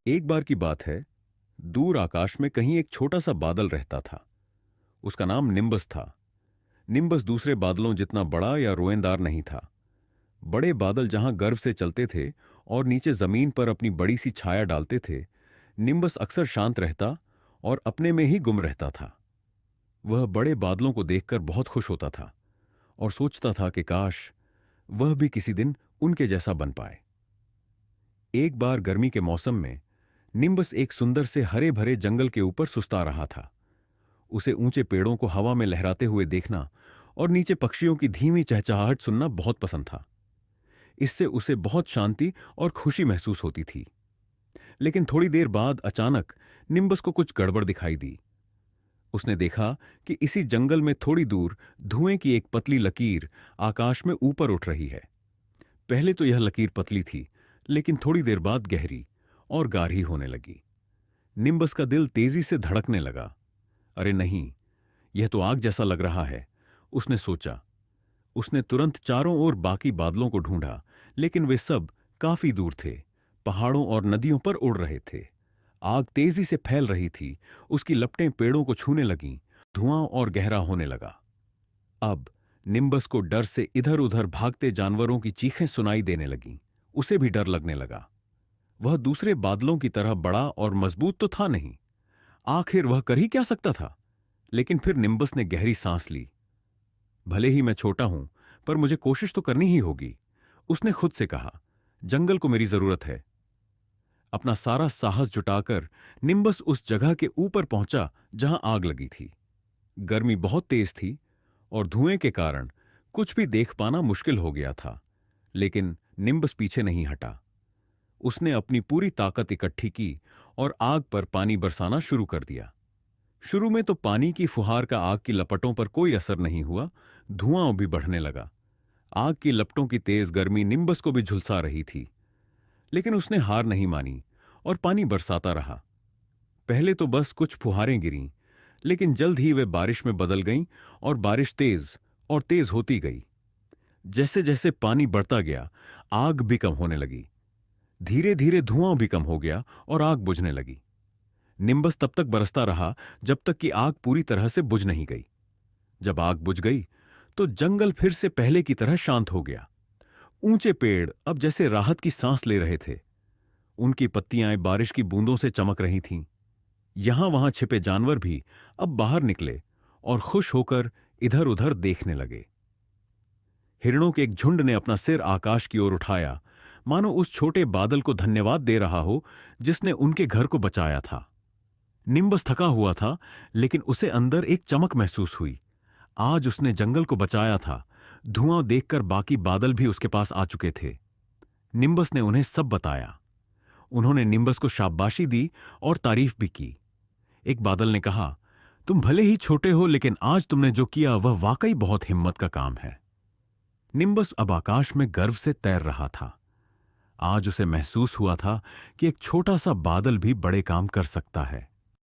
एक बार की बात है। दूर आकाश में कहीं एक छोटा सा बादल रहता था। उसका नाम निम्बस था। निम्बस दूसरे बादलों जितना बड़ा या रोएंदार नहीं था। बड़े बादल जहां गर्व से चलते थे और नीचे जमीन पर अपनी बड़ी सी छाया डालते थे, निम्बस अक्सर शांत रहता और अपने में ही गुम रहता था। वह बड़े बादलों को देखकर बहुत खुश होता था और सोचता था कि काश वह भी किसी दिन उनके जैसा बन पाए। एक बार गर्मी के मौसम में निम्बस एक सुंदर से हरे भरे जंगल के ऊपर सुस्ता रहा था। उसे ऊंचे पेड़ों को हवा में लहराते हुए देखना और नीचे पक्षियों की धीमी चहचहाहट सुनना बहुत पसंद था। इससे उसे बहुत शांति और खुशी महसूस होती थी। लेकिन थोड़ी देर बाद अचानक निम्बस को कुछ गड़बड़ दिखाई दी। उसने देखा कि इसी जंगल में थोड़ी दूर धुएं की एक पतली लकीर आकाश में ऊपर उठ रही है। पहले तो यह लकीर पतली थी, लेकिन थोड़ी देर बाद गहरी और गाढ़ी होने लगी। निम्बस का दिल तेजी से धड़कने लगा। अरे नहीं, यह तो आग जैसा लग रहा है, उसने सोचा। उसने तुरंत चारों ओर बाकी बादलों को ढूंढा, लेकिन वे सब काफी दूर थे, पहाड़ों और नदियों पर उड़ रहे थे। आग तेजी से फैल रही थी, उसकी लपटें पेड़ों को छूने लगीं, धुआं और गहरा होने लगा। अब निम्बस को डर से इधर उधर भागते जानवरों की चीखें सुनाई देने लगीं। उसे भी डर लगने लगा। वह दूसरे बादलों की तरह बड़ा और मजबूत तो था नहीं। आखिर वह कर ही क्या सकता था? लेकिन फिर निम्बस ने गहरी सांस ली। भले ही मैं छोटा हूं, पर मुझे कोशिश तो करनी ही होगी, उसने खुद से कहा। जंगल को मेरी जरूरत है। अपना सारा साहस जुटाकर निम्बस उस जगह के ऊपर पहुंचा जहां आग लगी थी। गर्मी बहुत तेज थी और धुएं के कारण कुछ भी देख पाना मुश्किल हो गया था। लेकिन निम्बस पीछे नहीं हटा। उसने अपनी पूरी ताकत इकट्ठी की और आग पर पानी बरसाना शुरू कर दिया। शुरू में तो पानी की फुहार का आग की लपटों पर कोई असर नहीं हुआ। धुआं भी बढ़ने लगा। आग की लपटों की तेज गर्मी निम्बस को भी झुलसा रही थी। लेकिन उसने हार नहीं मानी और पानी बरसाता रहा। पहले तो बस कुछ फुहारें गिरीं, लेकिन जल्द ही वे बारिश में बदल गईं और बारिश तेज और तेज होती गई। जैसे जैसे पानी बढ़ता गया, आग भी कम होने लगी। धीरे धीरे धुआं भी कम हो गया और आग बुझने लगी। निम्बस तब तक बरसता रहा जब तक कि आग पूरी तरह से बुझ नहीं गई। जब आग बुझ गई तो जंगल फिर से पहले की तरह शांत हो गया। ऊंचे पेड़ अब जैसे राहत की सांस ले रहे थे। उनकी पत्तियां बारिश की बूंदों से चमक रही थीं। यहां वहां छिपे जानवर भी अब बाहर निकले और खुश होकर इधर उधर देखने लगे। हिरणों के एक झुंड ने अपना सिर आकाश की ओर उठाया, मानो उस छोटे बादल को धन्यवाद दे रहा हो जिसने उनके घर को बचाया था। निम्बस थका हुआ था, लेकिन उसे अंदर एक चमक महसूस हुई। आज उसने जंगल को बचाया था। धुआं देखकर बाकी बादल भी उसके पास आ चुके थे। निम्बस ने उन्हें सब बताया। उन्होंने निम्बस को शाबाशी दी और तारीफ भी की। एक बादल ने कहा, तुम भले ही छोटे हो, लेकिन आज तुमने जो किया वह वाकई बहुत हिम्मत का काम है। निम्बस अब आकाश में गर्व से तैर रहा था। आज उसे महसूस हुआ था कि एक छोटा सा बादल भी बड़े काम कर सकता है।